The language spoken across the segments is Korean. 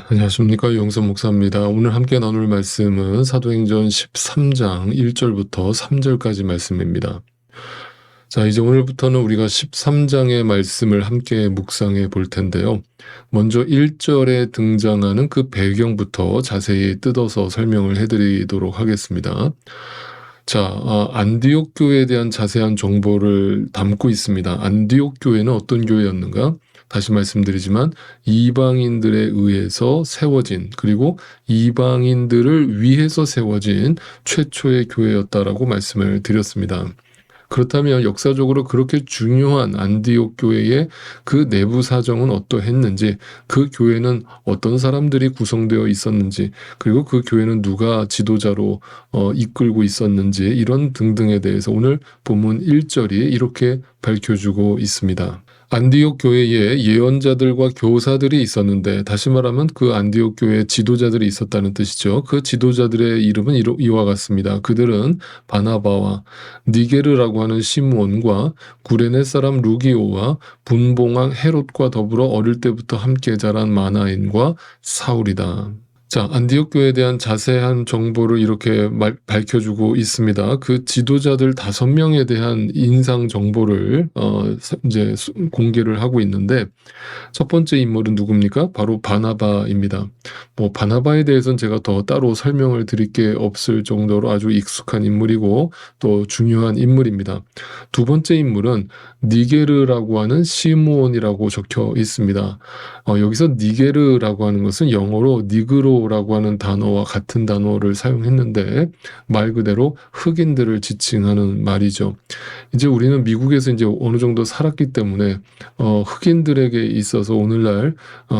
안녕하십니까. 유영선 목사입니다. 오늘 함께 나눌 말씀은 사도행전 13장 1절부터 3절까지 말씀입니다. 자, 이제 오늘부터는 우리가 13장의 말씀을 함께 묵상해 볼 텐데요. 먼저 1절에 등장하는 그 배경부터 자세히 뜯어서 설명을 해드리도록 하겠습니다. 자, 안디옥 교회에 대한 자세한 정보를 담고 있습니다. 안디옥 교회는 어떤 교회였는가? 다시 말씀드리지만 이방인들에 의해서 세워진, 그리고 이방인들을 위해서 세워진 최초의 교회였다라고 말씀을 드렸습니다. 그렇다면 역사적으로 그렇게 중요한 안디옥 교회의 그 내부 사정은 어떠했는지, 그 교회는 어떤 사람들이 구성되어 있었는지, 그리고 그 교회는 누가 지도자로 이끌고 있었는지, 이런 등등에 대해서 오늘 본문 1절이 이렇게 밝혀주고 있습니다. 안디옥 교회에 예언자들과 교사들이 있었는데, 다시 말하면 그 안디옥 교회에 지도자들이 있었다는 뜻이죠. 그 지도자들의 이름은 이와 같습니다. 그들은 바나바와 니게르라고 하는 시므온과 구레네 사람 루기오와 분봉왕 헤롯과 더불어 어릴 때부터 함께 자란 마나엔과 사울이다. 자, 안디옥 교회에 대한 자세한 정보를 이렇게 밝혀주고 있습니다. 그 지도자들 5명에 대한 인상 정보를 이제 공개를 하고 있는데, 첫 번째 인물은 누굽니까? 바로 바나바입니다. 바나바에 대해서는 제가 더 따로 설명을 드릴 게 없을 정도로 아주 익숙한 인물이고 또 중요한 인물입니다. 두 번째 인물은 니게르라고 하는 시므온이라고 적혀 있습니다. 여기서 니게르라고 하는 것은 영어로 니그로라고 하는 단어와 같은 단어를 사용했는데, 말 그대로 흑인들을 지칭하는 말이죠. 이제 우리는 미국에서 이제 어느 정도 살았기 때문에 흑인들에게 있어서 오늘날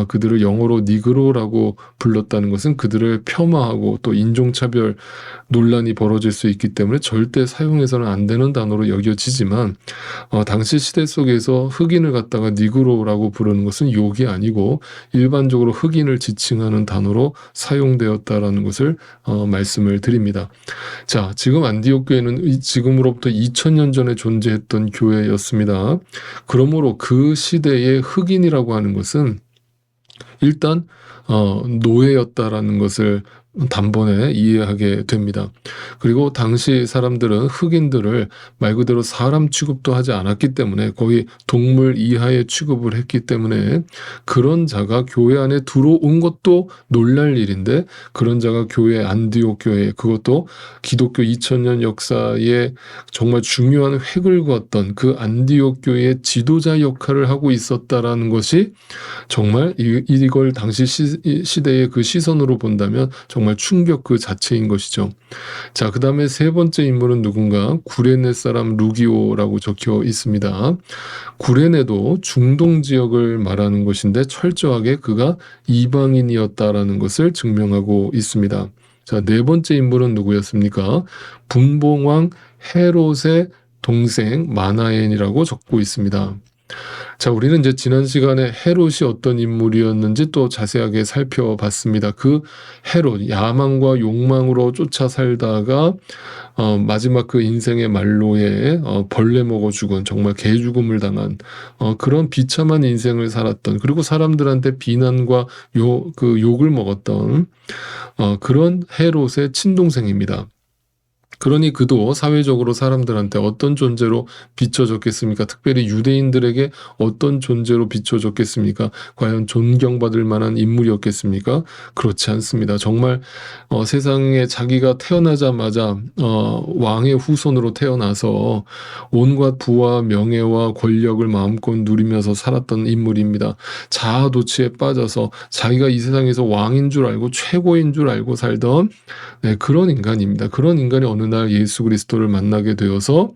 그들을 영어로 니그로라고 불렀다는 것은 그들을 폄하하고 또 인종차별 논란이 벌어질 수 있기 때문에 절대 사용해서는 안 되는 단어로 여겨지지만, 당시 시대 속에서 흑인을 갖다가 니그로라고 부르는 것은 욕이 아니고 일반적으로 흑인을 지칭하는 단어로 사용되었다라는 것을 말씀을 드립니다. 자, 지금 안디옥 교회는 지금으로부터 2000년 전에 존재했던 교회였습니다. 그러므로 그 시대의 흑인이라고 하는 것은 일단 노예였다라는 것을 단번에 이해하게 됩니다. 그리고 당시 사람들은 흑인들을 말 그대로 사람 취급도 하지 않았기 때문에 거의 동물 이하의 취급을 했기 때문에 그런 자가 교회 안에 들어온 것도 놀랄 일인데, 그런 자가 교회 안디옥 교회, 그것도 기독교 2000년 역사에 정말 중요한 획을 그었던 그 안디옥 교회의 지도자 역할을 하고 있었다라는 것이 정말 이걸 당시 시대의 그 시선으로 본다면 정말 충격 그 자체인 것이죠. 자, 그 다음에 세 번째 인물은 누군가? 구레네 사람 루기오라고 적혀 있습니다. 구레네도 중동 지역을 말하는 것인데 철저하게 그가 이방인이었다라는 것을 증명하고 있습니다. 자, 네 번째 인물은 누구였습니까? 분봉왕 헤롯의 동생 마나엔이라고 적고 있습니다. 자, 우리는 이제 지난 시간에 헤롯이 어떤 인물이었는지 또 자세하게 살펴봤습니다. 그 헤롯, 야망과 욕망으로 쫓아 살다가 마지막 그 인생의 말로에 벌레 먹어 죽은, 정말 개 죽음을 당한 그런 비참한 인생을 살았던, 그리고 사람들한테 비난과 욕을 먹었던 그런 헤롯의 친동생입니다. 그러니 그도 사회적으로 사람들한테 어떤 존재로 비춰졌겠습니까? 특별히 유대인들에게 어떤 존재로 비춰졌겠습니까? 과연 존경받을 만한 인물이었겠습니까? 그렇지 않습니다. 정말 세상에 자기가 태어나자마자 왕의 후손으로 태어나서 온갖 부와 명예와 권력을 마음껏 누리면서 살았던 인물입니다. 자아도취에 빠져서 자기가 이 세상에서 왕인 줄 알고 최고인 줄 알고 살던 그런 인간입니다. 그런 인간이 어느 날 예수 그리스도를 만나게 되어서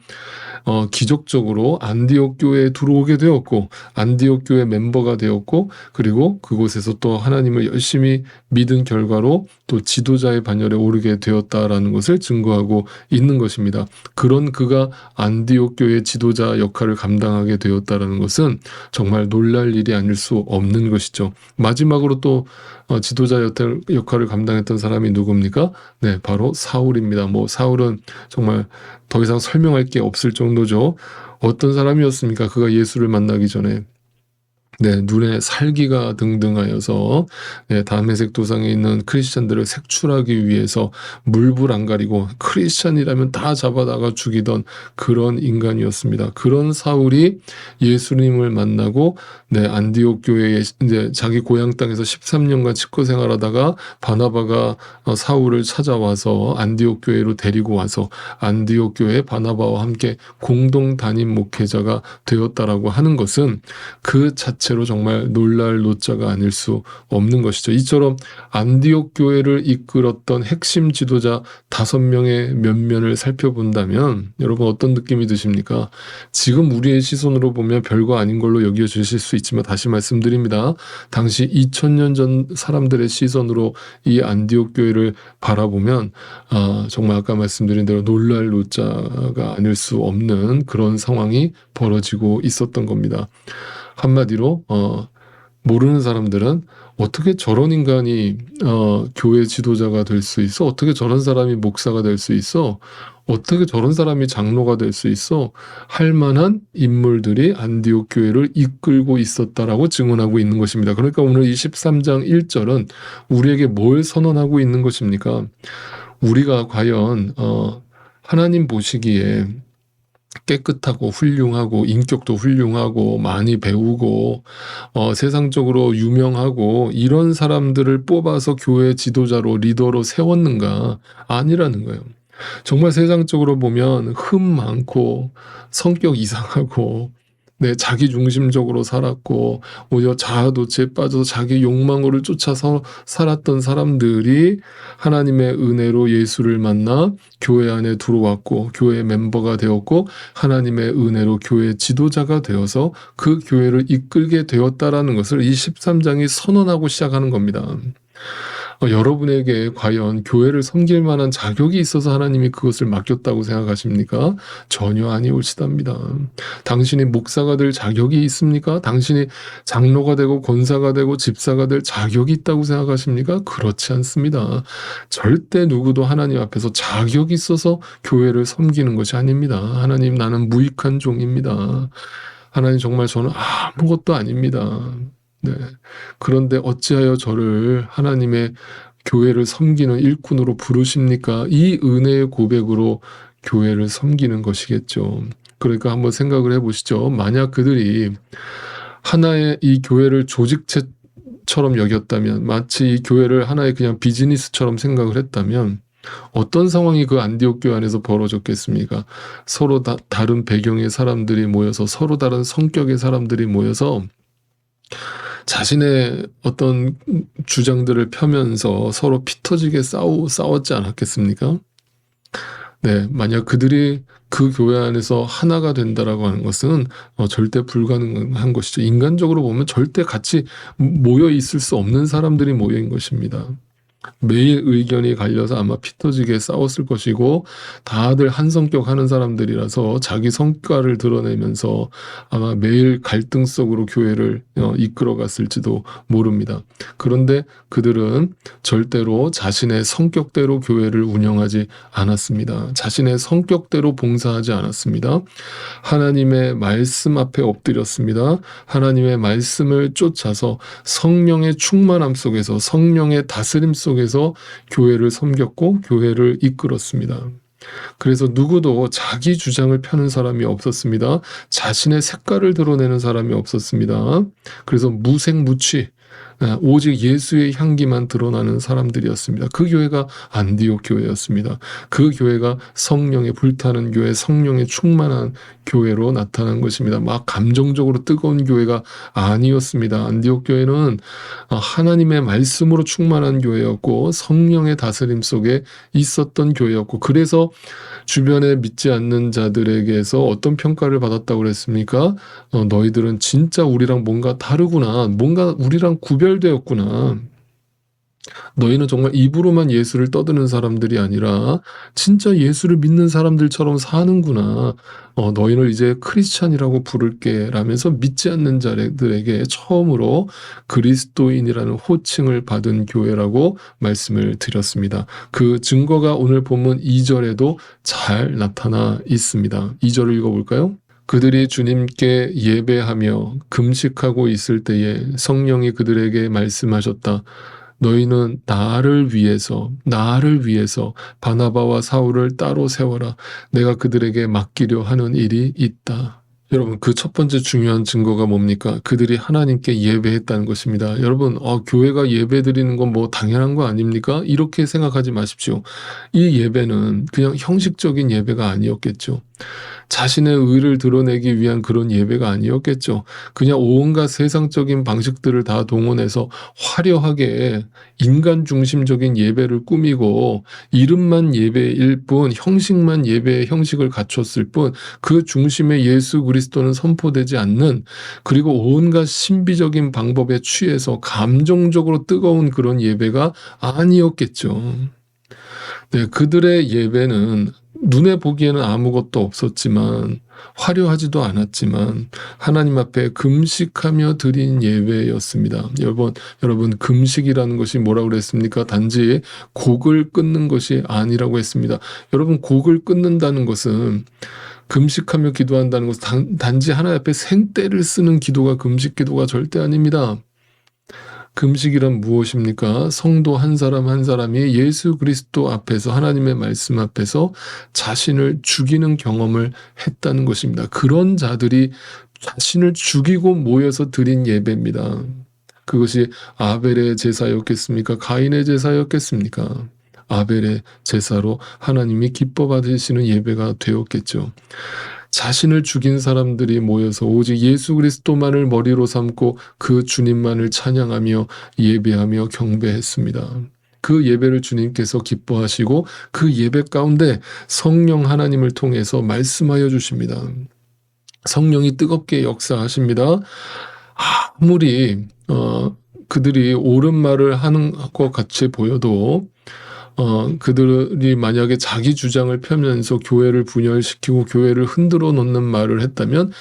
기적적으로 안디옥 교회에 들어오게 되었고, 안디옥 교회 멤버가 되었고, 그리고 그곳에서 또 하나님을 열심히 믿은 결과로 또 지도자의 반열에 오르게 되었다라는 것을 증거하고 있는 것입니다. 그런 그가 안디옥 교회의 지도자 역할을 감당하게 되었다라는 것은 정말 놀랄 일이 아닐 수 없는 것이죠. 마지막으로 또 지도자 역할을 감당했던 사람이 누굽니까? 네, 바로 사울입니다. 사울은 정말 더 이상 설명할 게 없을 정도죠. 어떤 사람이었습니까? 그가 예수를 만나기 전에 눈에 살기가 등등하여서 담에색 도상에 있는 크리스찬들을 색출하기 위해서 물불 안 가리고 크리스찬이라면 다 잡아다가 죽이던 그런 인간이었습니다. 그런 사울이 예수님을 만나고 안디옥 교회에 이제 자기 고향 땅에서 13년간 직거 생활하다가 바나바가 사울을 찾아와서 안디옥 교회로 데리고 와서 안디옥 교회 바나바와 함께 공동 담임 목회자가 되었다라고 하는 것은 그 자체로 정말 놀랄 노자가 아닐 수 없는 것이죠. 이처럼 안디옥 교회를 이끌었던 핵심 지도자 5명의 면면을 살펴본다면 여러분 어떤 느낌이 드십니까? 지금 우리의 시선으로 보면 별거 아닌 걸로 여겨주실 수 있지만 다시 말씀드립니다. 당시 2000년 전 사람들의 시선으로 이 안디옥 교회를 바라보면 정말 아까 말씀드린 대로 놀랄 노자가 아닐 수 없는 그런 상황이 벌어지고 있었던 겁니다. 한마디로 모르는 사람들은 어떻게 저런 인간이 교회 지도자가 될 수 있어? 어떻게 저런 사람이 목사가 될 수 있어? 어떻게 저런 사람이 장로가 될 수 있어? 할 만한 인물들이 안디옥 교회를 이끌고 있었다라고 증언하고 있는 것입니다. 그러니까 오늘 이 13장 1절은 우리에게 뭘 선언하고 있는 것입니까? 우리가 과연 하나님 보시기에 깨끗하고 훌륭하고 인격도 훌륭하고 많이 배우고 세상적으로 유명하고 이런 사람들을 뽑아서 교회 지도자로 리더로 세웠는가? 아니라는 거예요. 정말 세상적으로 보면 흠 많고 성격 이상하고 자기 중심적으로 살았고 오히려 자아도취에 빠져서 자기 욕망으로 쫓아서 살았던 사람들이 하나님의 은혜로 예수를 만나 교회 안에 들어왔고 교회 멤버가 되었고 하나님의 은혜로 교회 지도자가 되어서 그 교회를 이끌게 되었다라는 것을 이 13장이 선언하고 시작하는 겁니다. 여러분에게 과연 교회를 섬길 만한 자격이 있어서 하나님이 그것을 맡겼다고 생각하십니까? 전혀 아니올시답니다. 당신이 목사가 될 자격이 있습니까? 당신이 장로가 되고 권사가 되고 집사가 될 자격이 있다고 생각하십니까? 그렇지 않습니다. 절대 누구도 하나님 앞에서 자격이 있어서 교회를 섬기는 것이 아닙니다. 하나님, 나는 무익한 종입니다. 하나님, 정말 저는 아무것도 아닙니다. 그런데 어찌하여 저를 하나님의 교회를 섬기는 일꾼으로 부르십니까? 이 은혜의 고백으로 교회를 섬기는 것이겠죠. 그러니까 한번 생각을 해보시죠. 만약 그들이 하나의 이 교회를 조직체처럼 여겼다면, 마치 이 교회를 하나의 그냥 비즈니스처럼 생각을 했다면 어떤 상황이 그 안디옥 교회 안에서 벌어졌겠습니까? 서로 다른 배경의 사람들이 모여서, 서로 다른 성격의 사람들이 모여서 자신의 어떤 주장들을 펴면서 서로 피 터지게 싸웠지 않았겠습니까? 만약 그들이 그 교회 안에서 하나가 된다라고 하는 것은 절대 불가능한 것이죠. 인간적으로 보면 절대 같이 모여 있을 수 없는 사람들이 모여인 것입니다. 매일 의견이 갈려서 아마 피 터지게 싸웠을 것이고 다들 한 성격 하는 사람들이라서 자기 성과를 드러내면서 아마 매일 갈등 속으로 교회를 이끌어 갔을지도 모릅니다. 그런데 그들은 절대로 자신의 성격대로 교회를 운영하지 않았습니다. 자신의 성격대로 봉사하지 않았습니다. 하나님의 말씀 앞에 엎드렸습니다. 하나님의 말씀을 쫓아서 성령의 충만함 속에서, 성령의 다스림 속에서 교회를 섬겼고 교회를 이끌었습니다. 그래서 누구도 자기 주장을 펴는 사람이 없었습니다. 자신의 색깔을 드러내는 사람이 없었습니다. 그래서 무색무취, 오직 예수의 향기만 드러나는 사람들이었습니다. 그 교회가 안디옥 교회였습니다. 그 교회가 성령에 불타는 교회, 성령에 충만한 교회로 나타난 것입니다. 막 감정적으로 뜨거운 교회가 아니었습니다. 안디옥 교회는 하나님의 말씀으로 충만한 교회였고 성령의 다스림 속에 있었던 교회였고, 그래서 주변에 믿지 않는 자들에게서 어떤 평가를 받았다고 그랬습니까? 너희들은 진짜 우리랑 뭔가 다르구나, 뭔가 우리랑 구별되었구나. 너희는 정말 입으로만 예수를 떠드는 사람들이 아니라 진짜 예수를 믿는 사람들처럼 사는구나. 너희를 이제 크리스찬이라고 부를게 라면서 믿지 않는 자들에게 처음으로 그리스도인이라는 호칭을 받은 교회라고 말씀을 드렸습니다. 그 증거가 오늘 본문 2절에도 잘 나타나 있습니다. 2절을 읽어볼까요? 그들이 주님께 예배하며 금식하고 있을 때에 성령이 그들에게 말씀하셨다. 너희는 나를 위해서 바나바와 사울을 따로 세워라. 내가 그들에게 맡기려 하는 일이 있다. 여러분, 그 첫 번째 중요한 증거가 뭡니까? 그들이 하나님께 예배했다는 것입니다. 여러분, 교회가 예배 드리는 건 뭐 당연한 거 아닙니까? 이렇게 생각하지 마십시오. 이 예배는 그냥 형식적인 예배가 아니었겠죠. 자신의 의를 드러내기 위한 그런 예배가 아니었겠죠. 그냥 온갖 세상적인 방식들을 다 동원해서 화려하게 인간 중심적인 예배를 꾸미고 이름만 예배일 뿐, 형식만 예배의 형식을 갖췄을 뿐, 그 중심에 예수 그리스도는 선포되지 않는, 그리고 온갖 신비적인 방법에 취해서 감정적으로 뜨거운 그런 예배가 아니었겠죠. 네, 그들의 예배는 눈에 보기에는 아무것도 없었지만, 화려하지도 않았지만 하나님 앞에 금식하며 드린 예배였습니다. 여러분, 금식이라는 것이 뭐라고 그랬습니까? 단지 곡을 끊는 것이 아니라고 했습니다. 여러분, 곡을 끊는다는 것은, 금식하며 기도한다는 것은 단지 하나님 앞에 생떼를 쓰는 기도가 금식 기도가 절대 아닙니다. 금식이란 무엇입니까? 성도 한 사람 한 사람이 예수 그리스도 앞에서, 하나님의 말씀 앞에서 자신을 죽이는 경험을 했다는 것입니다. 그런 자들이 자신을 죽이고 모여서 드린 예배입니다. 그것이 아벨의 제사였겠습니까? 가인의 제사였겠습니까? 아벨의 제사로 하나님이 기뻐 받으시는 예배가 되었겠죠. 자신을 죽인 사람들이 모여서 오직 예수 그리스도만을 머리로 삼고 그 주님만을 찬양하며 예배하며 경배했습니다. 그 예배를 주님께서 기뻐하시고 그 예배 가운데 성령 하나님을 통해서 말씀하여 주십니다. 성령이 뜨겁게 역사하십니다. 아무리 그들이 옳은 말을 하는 것 같이 보여도 그들이 만약에 자기 주장을 펴면서 교회를 분열시키고 교회를 흔들어 놓는 말을 했다면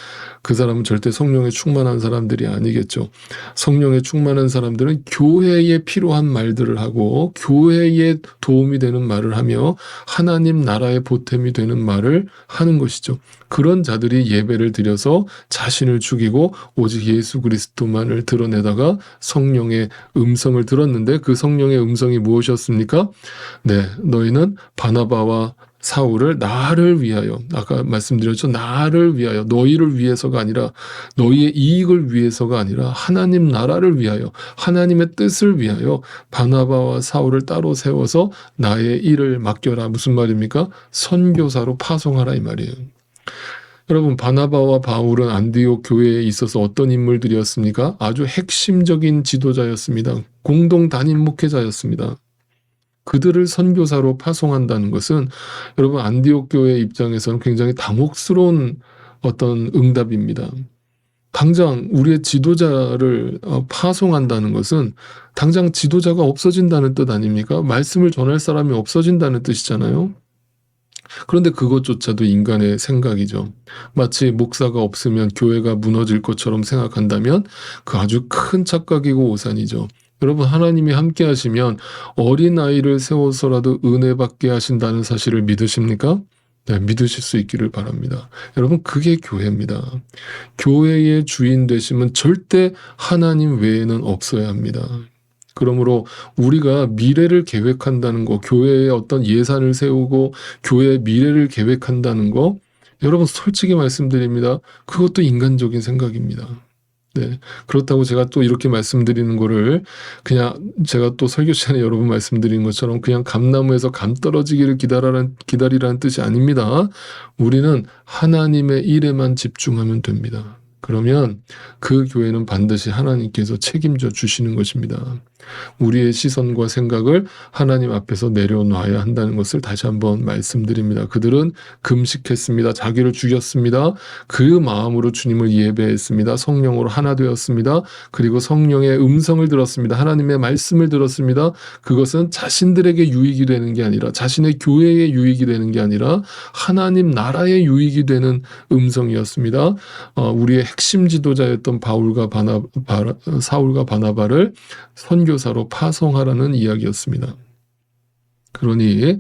그 사람은 절대 성령에 충만한 사람들이 아니겠죠. 성령에 충만한 사람들은 교회에 필요한 말들을 하고 교회에 도움이 되는 말을 하며 하나님 나라의 보탬이 되는 말을 하는 것이죠. 그런 자들이 예배를 드려서 자신을 죽이고 오직 예수 그리스도만을 드러내다가 성령의 음성을 들었는데, 그 성령의 음성이 무엇이었습니까? 네, 너희는 바나바와 사울을 나를 위하여, 아까 말씀드렸죠. 나를 위하여, 너희를 위해서가 아니라, 너희의 이익을 위해서가 아니라 하나님 나라를 위하여, 하나님의 뜻을 위하여 바나바와 사울을 따로 세워서 나의 일을 맡겨라. 무슨 말입니까? 선교사로 파송하라, 이 말이에요. 여러분, 바나바와 바울은 안디옥 교회에 있어서 어떤 인물들이었습니까? 아주 핵심적인 지도자였습니다. 공동 담임 목회자였습니다. 그들을 선교사로 파송한다는 것은 여러분, 안디옥 교회 입장에서는 굉장히 당혹스러운 어떤 응답입니다. 당장 우리의 지도자를 파송한다는 것은 당장 지도자가 없어진다는 뜻 아닙니까? 말씀을 전할 사람이 없어진다는 뜻이잖아요. 그런데 그것조차도 인간의 생각이죠. 마치 목사가 없으면 교회가 무너질 것처럼 생각한다면 그 아주 큰 착각이고 오산이죠. 여러분, 하나님이 함께 하시면 어린아이를 세워서라도 은혜 받게 하신다는 사실을 믿으십니까? 네, 믿으실 수 있기를 바랍니다. 여러분, 그게 교회입니다. 교회의 주인 되심은 절대 하나님 외에는 없어야 합니다. 그러므로 우리가 미래를 계획한다는 거, 교회에 어떤 예산을 세우고 교회의 미래를 계획한다는 거, 여러분 솔직히 말씀드립니다. 그것도 인간적인 생각입니다. 네, 그렇다고 제가 또 이렇게 말씀드리는 거를 그냥 제가 또 설교 시간에 여러 번 말씀드린 것처럼 그냥 감나무에서 감 떨어지기를 기다리라는 뜻이 아닙니다. 우리는 하나님의 일에만 집중하면 됩니다. 그러면 그 교회는 반드시 하나님께서 책임져 주시는 것입니다. 우리의 시선과 생각을 하나님 앞에서 내려놔야 한다는 것을 다시 한번 말씀드립니다. 그들은 금식했습니다. 자기를 죽였습니다. 그 마음으로 주님을 예배했습니다. 성령으로 하나 되었습니다. 그리고 성령의 음성을 들었습니다. 하나님의 말씀을 들었습니다. 그것은 자신들에게 유익이 되는 게 아니라, 자신의 교회에 유익이 되는 게 아니라 하나님 나라에 유익이 되는 음성이었습니다. 우리의 핵심 지도자였던 사울과 바나바를 선교사로 파송하라는 이야기였습니다. 그러니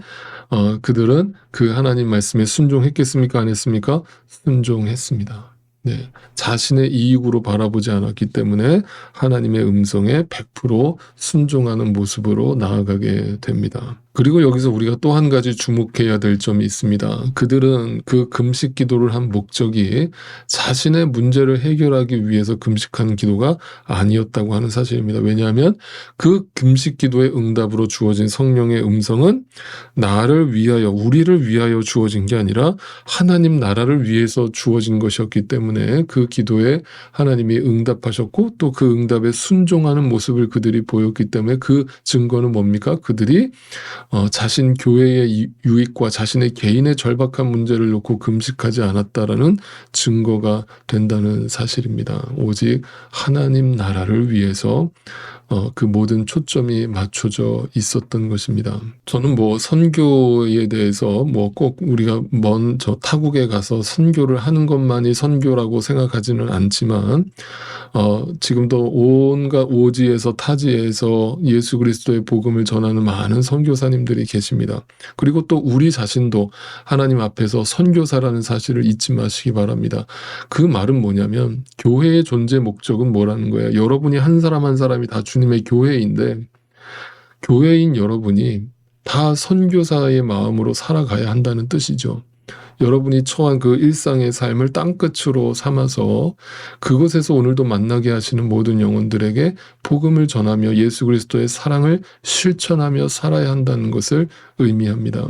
그들은 그 하나님 말씀에 순종했겠습니까? 안 했습니까? 순종했습니다. 네, 자신의 이익으로 바라보지 않았기 때문에 하나님의 음성에 100% 순종하는 모습으로 나아가게 됩니다. 그리고 여기서 우리가 또 한 가지 주목해야 될 점이 있습니다. 그들은 그 금식 기도를 한 목적이 자신의 문제를 해결하기 위해서 금식하는 기도가 아니었다고 하는 사실입니다. 왜냐하면 그 금식 기도의 응답으로 주어진 성령의 음성은 나를 위하여, 우리를 위하여 주어진 게 아니라 하나님 나라를 위해서 주어진 것이었기 때문에 그 기도에 하나님이 응답하셨고 또 그 응답에 순종하는 모습을 그들이 보였기 때문에 그 증거는 뭡니까? 그들이 자신 교회의 유익과 자신의 개인의 절박한 문제를 놓고 금식하지 않았다라는 증거가 된다는 사실입니다. 오직 하나님 나라를 위해서 그 모든 초점이 맞춰져 있었던 것입니다. 저는 선교에 대해서 꼭 우리가 먼 타국에 가서 선교를 하는 것만이 선교라고 생각하지는 않지만 지금도 온갖 오지에서 타지에서 예수 그리스도의 복음을 전하는 많은 선교사님들이 계십니다. 그리고 또 우리 자신도 하나님 앞에서 선교사라는 사실을 잊지 마시기 바랍니다. 그 말은 뭐냐면 교회의 존재 목적은 뭐라는 거예요? 여러분이 한 사람 한 사람이 다 주님의 교회인데 교회인 여러분이 다 선교사의 마음으로 살아가야 한다는 뜻이죠. 여러분이 처한 그 일상의 삶을 땅끝으로 삼아서 그곳에서 오늘도 만나게 하시는 모든 영혼들에게 복음을 전하며 예수 그리스도의 사랑을 실천하며 살아야 한다는 것을 의미합니다.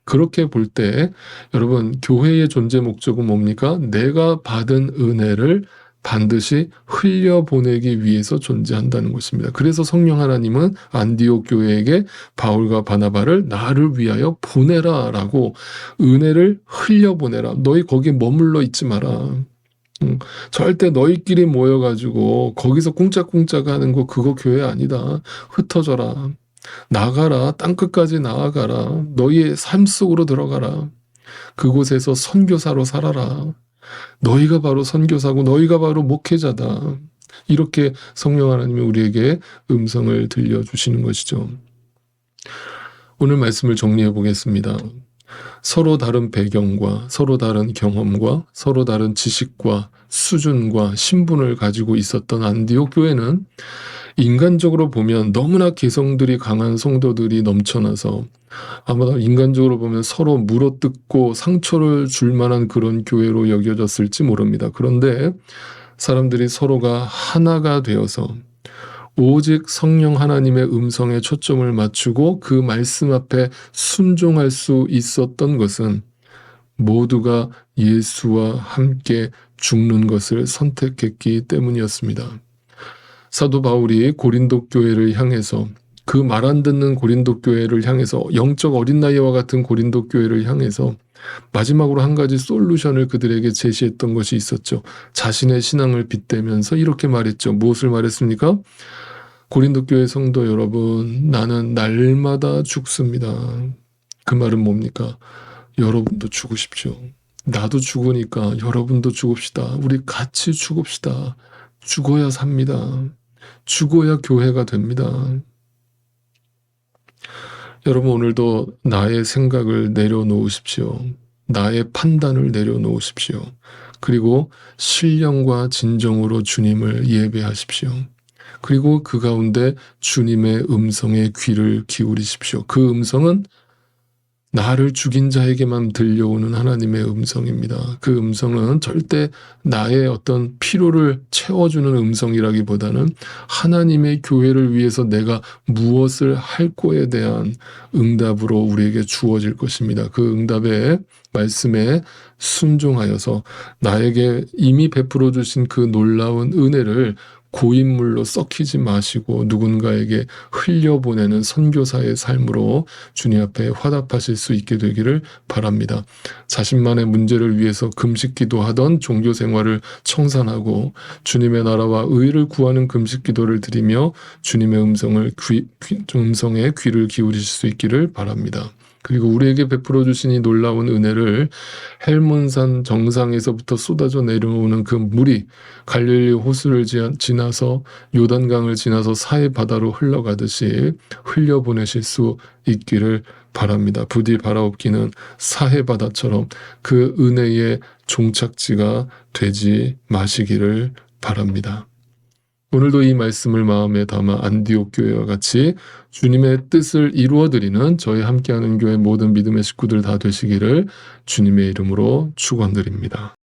그렇게 볼 때 여러분 교회의 존재 목적은 뭡니까? 내가 받은 은혜를 반드시 흘려보내기 위해서 존재한다는 것입니다. 그래서 성령 하나님은 안디옥 교회에게 바울과 바나바를 나를 위하여 보내라 라고 은혜를 흘려보내라. 너희 거기에 머물러 있지 마라. 절대 너희끼리 모여가지고 거기서 꿍짝꿍짝 하는 거 그거 교회 아니다. 흩어져라. 나가라. 땅끝까지 나아가라. 너희의 삶 속으로 들어가라. 그곳에서 선교사로 살아라. 너희가 바로 선교사고 너희가 바로 목회자다. 이렇게 성령 하나님이 우리에게 음성을 들려주시는 것이죠. 오늘 말씀을 정리해 보겠습니다. 서로 다른 배경과 서로 다른 경험과 서로 다른 지식과 수준과 신분을 가지고 있었던 안디옥 교회는 인간적으로 보면 너무나 개성들이 강한 성도들이 넘쳐나서 아마 인간적으로 보면 서로 물어뜯고 상처를 줄 만한 그런 교회로 여겨졌을지 모릅니다. 그런데 사람들이 서로가 하나가 되어서 오직 성령 하나님의 음성에 초점을 맞추고 그 말씀 앞에 순종할 수 있었던 것은 모두가 예수와 함께 죽는 것을 선택했기 때문이었습니다. 사도 바울이 고린도 교회를 향해서 그 말 안 듣는 고린도 교회를 향해서 영적 어린 나이와 같은 고린도 교회를 향해서 마지막으로 한 가지 솔루션을 그들에게 제시했던 것이 있었죠. 자신의 신앙을 빗대면서 이렇게 말했죠. 무엇을 말했습니까? 고린도 교회 성도 여러분, 나는 날마다 죽습니다. 그 말은 뭡니까? 여러분도 죽으십시오. 나도 죽으니까 여러분도 죽읍시다. 우리 같이 죽읍시다. 죽어야 삽니다. 죽어야 교회가 됩니다. 여러분 오늘도 나의 생각을 내려놓으십시오. 나의 판단을 내려놓으십시오. 그리고 신령과 진정으로 주님을 예배하십시오. 그리고 그 가운데 주님의 음성에 귀를 기울이십시오. 그 음성은 나를 죽인 자에게만 들려오는 하나님의 음성입니다. 그 음성은 절대 나의 어떤 필요를 채워주는 음성이라기보다는 하나님의 교회를 위해서 내가 무엇을 할 거에 대한 응답으로 우리에게 주어질 것입니다. 그 응답의 말씀에 순종하여서 나에게 이미 베풀어 주신 그 놀라운 은혜를 고인물로 썩히지 마시고 누군가에게 흘려보내는 선교사의 삶으로 주님 앞에 화답하실 수 있게 되기를 바랍니다. 자신만의 문제를 위해서 금식기도 하던 종교생활을 청산하고 주님의 나라와 의를 구하는 금식기도를 드리며 주님의 음성에 귀를 기울이실 수 있기를 바랍니다. 그리고 우리에게 베풀어 주신 이 놀라운 은혜를 헬몬산 정상에서부터 쏟아져 내려오는 그 물이 갈릴리 호수를 지나서 요단강을 지나서 사해 바다로 흘러가듯이 흘려보내실 수 있기를 바랍니다. 부디 바라옵기는 사해바다처럼 그 은혜의 종착지가 되지 마시기를 바랍니다. 오늘도 이 말씀을 마음에 담아 안디옥 교회와 같이 주님의 뜻을 이루어드리는 저희 함께하는 교회 모든 믿음의 식구들 다 되시기를 주님의 이름으로 축원드립니다.